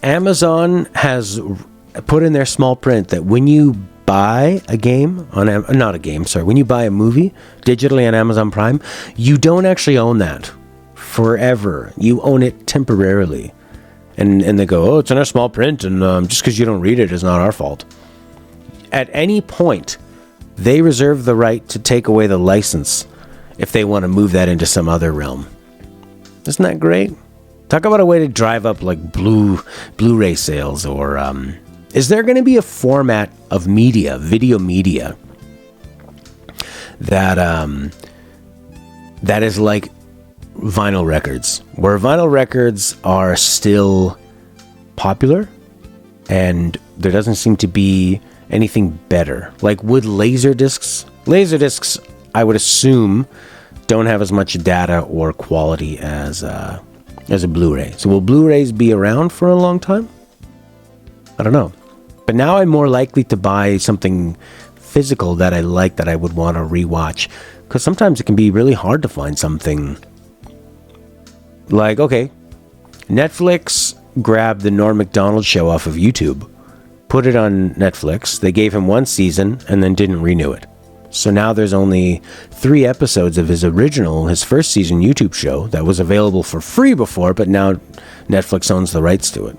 Amazon has put in their small print that when you buy a game when you buy a movie digitally on Amazon Prime, you don't actually own that forever. You own it temporarily. And they go, oh, it's in our small print, and just because you don't read it is not our fault. At any point, they reserve the right to take away the license if they want to move that into some other realm. Isn't that great? Talk about a way to drive up like Blu-ray sales, or is there going to be a format of media, video media, that is like vinyl records, where vinyl records are still popular and there doesn't seem to be anything better? Like, would laserdiscs, I would assume, don't have as much data or quality as a Blu-ray. So will Blu-rays be around for a long time? I don't know. But now I'm more likely to buy something physical that I like, that I would want to rewatch. Because sometimes it can be really hard to find something. Like, okay, Netflix grabbed the Norm Macdonald show off of YouTube, put it on Netflix. They gave him one season and then didn't renew it. So now there's only 3 episodes of his first season YouTube show that was available for free before, but now Netflix owns the rights to it.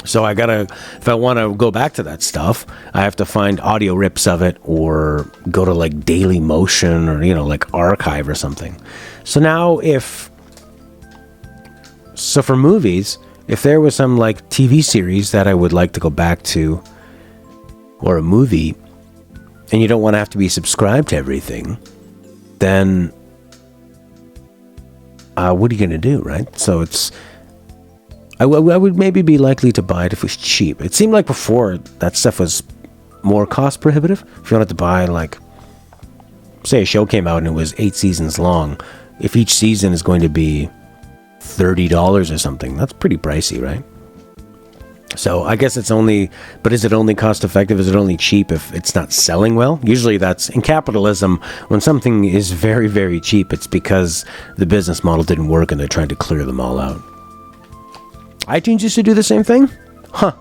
So if I want to go back to that stuff, I have to find audio rips of it, or go to like Daily Motion, or, like Archive or something. So now for movies, if there was some like TV series that I would like to go back to, or a movie, and you don't want to have to be subscribed to everything, then what are you going to do, right? So I would maybe be likely to buy it if it was cheap. It seemed like before that stuff was more cost prohibitive. If you wanted to buy, like, say a show came out and it was 8 seasons long, if each season is going to be $30 or something, that's pretty pricey, right? So I guess but is it only cost effective? Is it only cheap if it's not selling well? Usually that's, in capitalism, when something is very, very cheap, it's because the business model didn't work and they're trying to clear them all out. iTunes used to do the same thing? Huh.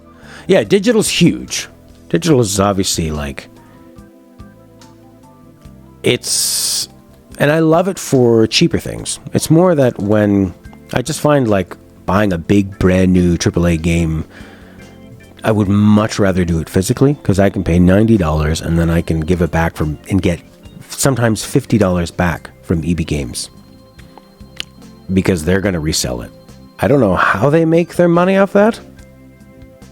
Yeah, digital's huge. Digital is obviously like, and I love it for cheaper things. It's more that when I just find like buying a big brand new AAA game, I would much rather do it physically, because I can pay $90 and then I can give it back and get sometimes $50 back from EB Games, because they're going to resell it. I don't know how they make their money off that,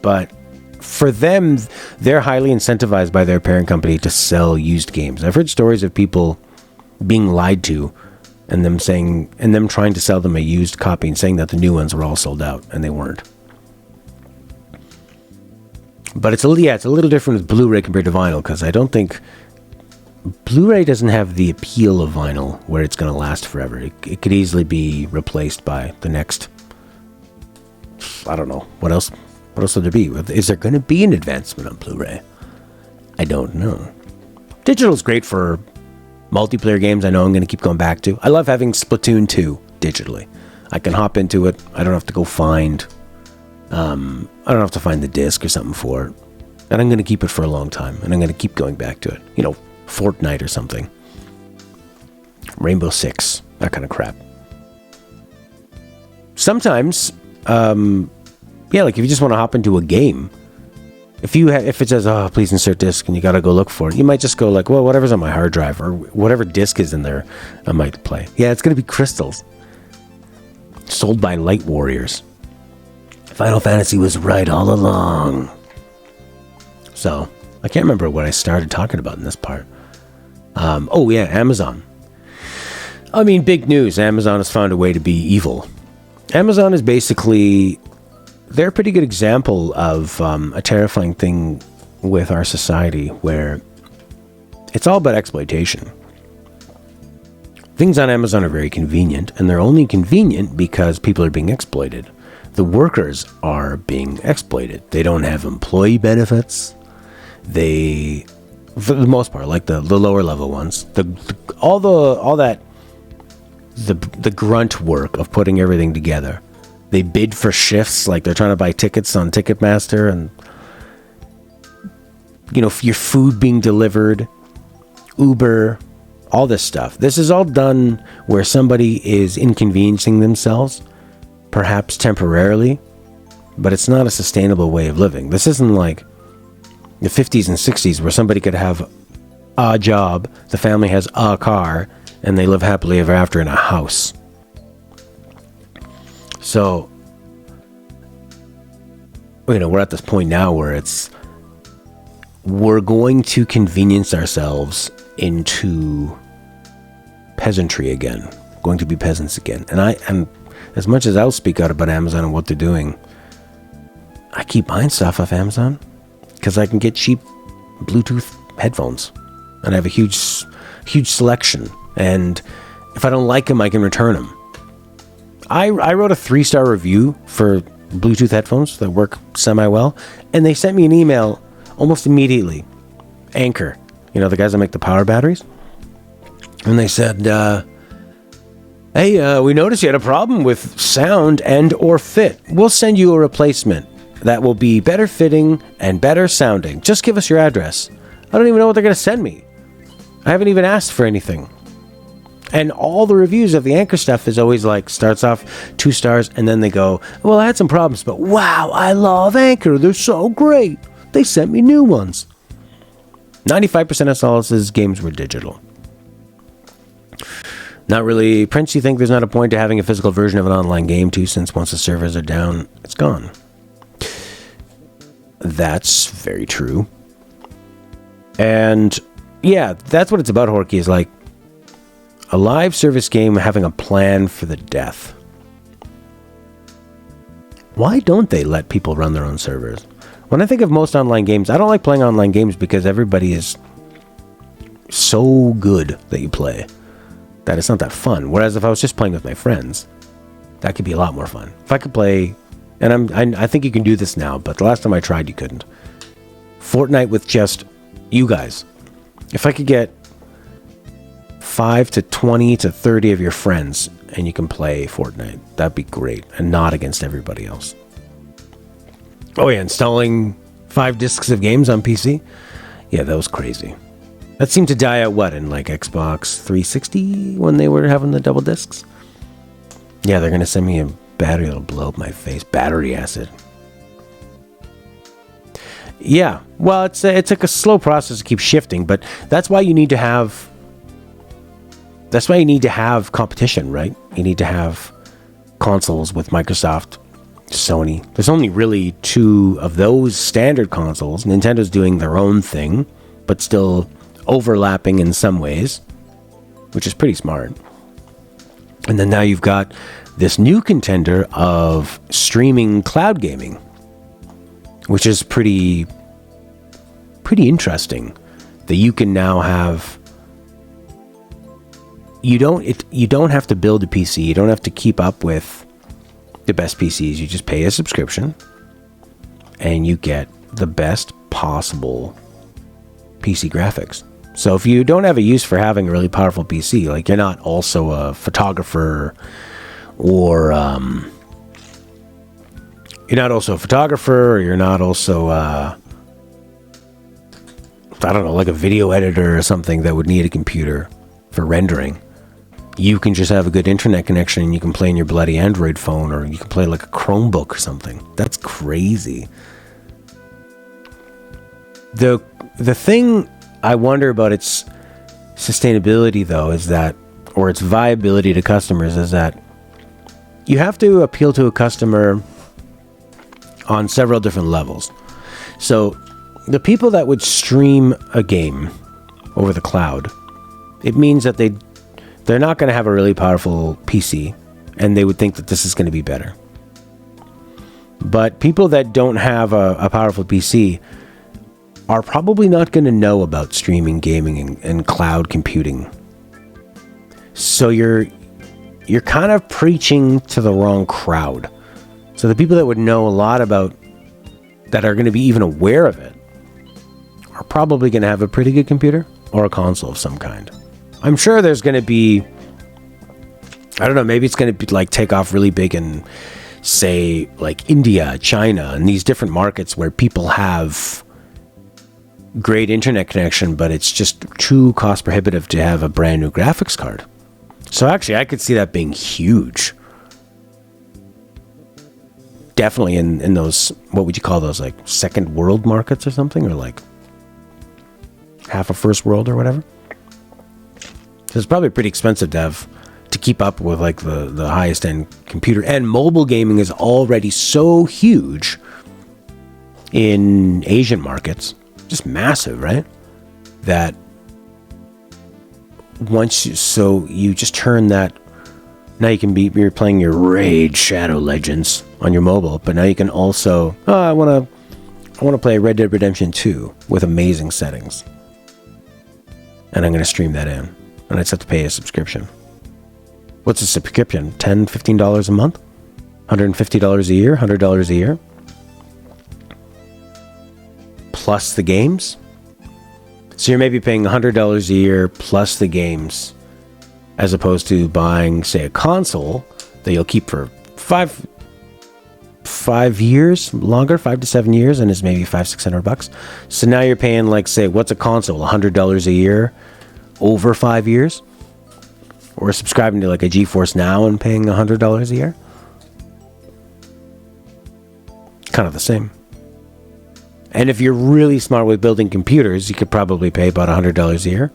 but for them, they're highly incentivized by their parent company to sell used games. I've heard stories of people being lied to, and them trying to sell them a used copy and saying that the new ones were all sold out, and they weren't. But it's a little different with Blu-ray compared to vinyl, because I don't think Blu-ray doesn't have the appeal of vinyl where it's going to last forever. It could easily be replaced by the next, I don't know, what else would there be? Is there going to be an advancement on Blu-ray? I don't know. Digital's great for multiplayer games. I know I'm going to keep going back to. I love having Splatoon 2 digitally. I can hop into it. I don't have to go find I don't have to find the disc or something for it. And I'm going to keep it for a long time. And I'm going to keep going back to it. Fortnite or something. Rainbow Six. That kind of crap. Sometimes, like if you just want to hop into a game, if it says, oh, please insert disc, and you got to go look for it, you might just go like, well, whatever's on my hard drive, or whatever disc is in there, I might play. Yeah, it's going to be crystals. Sold by Light Warriors. Final Fantasy was right all along. So, I can't remember what I started talking about in this part. Amazon. I mean, big news. Amazon has found a way to be evil. Amazon is basically, they're a pretty good example of a terrifying thing with our society, where it's all about exploitation. Things on Amazon are very convenient, and they're only convenient because people are being exploited. The workers are being exploited. They don't have employee benefits. They, for the most part, like the lower level ones, the grunt work of putting everything together, They bid for shifts, like they're trying to buy tickets on Ticketmaster, and your food being delivered, Uber, all this stuff. This is all done where somebody is inconveniencing themselves, perhaps temporarily, but it's not a sustainable way of living. This isn't like the 50s and 60s where somebody could have a job, the family has a car, and they live happily ever after in a house. So, we're at this point now where we're going to convenience ourselves into peasantry again, going to be peasants again. And as much as I'll speak out about Amazon and what they're doing, I keep buying stuff off Amazon because I can get cheap Bluetooth headphones, and I have a huge selection. And if I don't like them, I can return them. I wrote a 3-star review for Bluetooth headphones that work semi-well, and they sent me an email almost immediately. Anchor, the guys that make the power batteries. And they said, hey, we noticed you had a problem with sound and or fit. We'll send you a replacement that will be better fitting and better sounding. Just give us your address. I don't even know what they're going to send me. I haven't even asked for anything. And all the reviews of the Anchor stuff is always starts off 2 stars, and then they go, well, I had some problems, but wow, I love Anchor. They're so great. They sent me new ones. 95% of Solace's games were digital. Not really. Prince, you think there's not a point to having a physical version of an online game too, since once the servers are down, it's gone. That's very true. And yeah, that's what it's about, Horky, is a live service game having a plan for the death. Why don't they let people run their own servers? When I think of most online games, I don't like playing online games because everybody is so good that you play that it's not that fun. Whereas if I was just playing with my friends, that could be a lot more fun. If I could play, and I think you can do this now, but the last time I tried, you couldn't. Fortnite with just you guys. If I could get 5 to 20 to 30 of your friends and you can play Fortnite, that'd be great, and not against everybody else. Oh yeah, installing 5 discs of games on PC? Yeah, that was crazy. That seemed to die out, in Xbox 360 when they were having the double discs? Yeah, they're going to send me a battery that'll blow up my face. Battery acid. Yeah, well, it's like a slow process to keep shifting, but that's why you need to have competition, right? You need to have consoles with Microsoft, Sony. There's only really 2 of those standard consoles. Nintendo's doing their own thing, but still overlapping in some ways, which is pretty smart. And then now you've got this new contender of streaming cloud gaming, which is pretty interesting, that you can now have. You don't have to build a PC. You don't have to keep up with the best PCs. You just pay a subscription, and you get the best possible PC graphics. So if you don't have a use for having a really powerful PC, you're not also a photographer, or you're not also a a video editor or something that would need a computer for rendering. You can just have a good internet connection and you can play on your bloody Android phone, or you can play a Chromebook or something. That's crazy. The thing I wonder about its sustainability, though, or its viability to customers, is that you have to appeal to a customer on several different levels. So the people that would stream a game over the cloud, it means that they're not going to have a really powerful PC, and they would think that this is going to be better. But people that don't have a powerful PC are probably not going to know about streaming gaming and cloud computing. So you're kind of preaching to the wrong crowd. So the people that would know a lot about, that are going to be even aware of it, are probably going to have a pretty good computer or a console of some kind. I'm sure there's going to be, I don't know, maybe it's going to be take off really big in say, like India, China, and these different markets where people have great internet connection, but it's just too cost prohibitive to have a brand new graphics card. So actually, I could see that being huge. Definitely in those, what would you call those, like second world markets or something, or like half a first world or whatever. So it's probably pretty expensive to keep up with like the highest end computer. And mobile gaming is already so huge in Asian markets, just massive, right? That you just turn that. Now you're playing your Raid Shadow Legends on your mobile, but now you can also, I want to play Red Dead Redemption 2 with amazing settings. And I'm going to stream that in. And I just have to pay a subscription. What's a subscription? $10, $15 a month? $150 a year? $100 a year? Plus the games? So you're maybe paying $100 a year plus the games, as opposed to buying, say, a console that you'll keep for 5 years longer, 5 to 7 years, and is maybe $500-$600. So now you're paying, like, say, what's a console? $100 a year over 5 years, or subscribing to like a GeForce Now and paying $100 a year. Kind of the same. And if you're really smart with building computers, you could probably pay about $100 a year,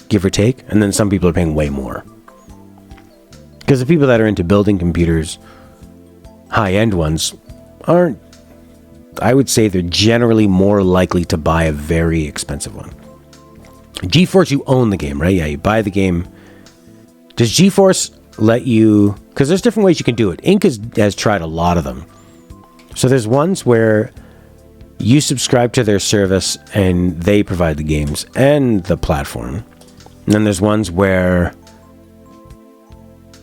give or take. And then some people are paying way more. Because the people that are into building computers, high-end ones, aren't, I would say they're generally more likely to buy a very expensive one. GeForce, you own the game, right? Yeah, you buy the game. Does GeForce let you... Because there's different ways you can do it. Inc. has tried a lot of them. So there's ones where you subscribe to their service and they provide the games and the platform. And then there's ones where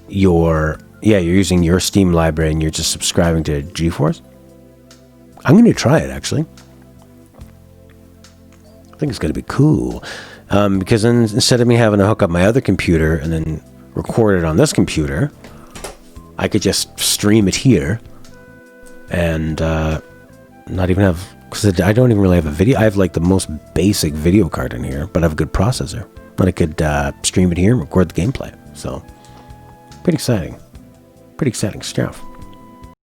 you're using your Steam library and you're just subscribing to GeForce. I'm going to try it, actually. I think it's going to be cool. Because then instead of me having to hook up my other computer and then record it on this computer, I could just stream it here and not even have... Because I don't even really have a video. I have like the most basic video card in here, but I have a good processor. And I could stream it here and record the gameplay. So, pretty exciting. Pretty exciting stuff.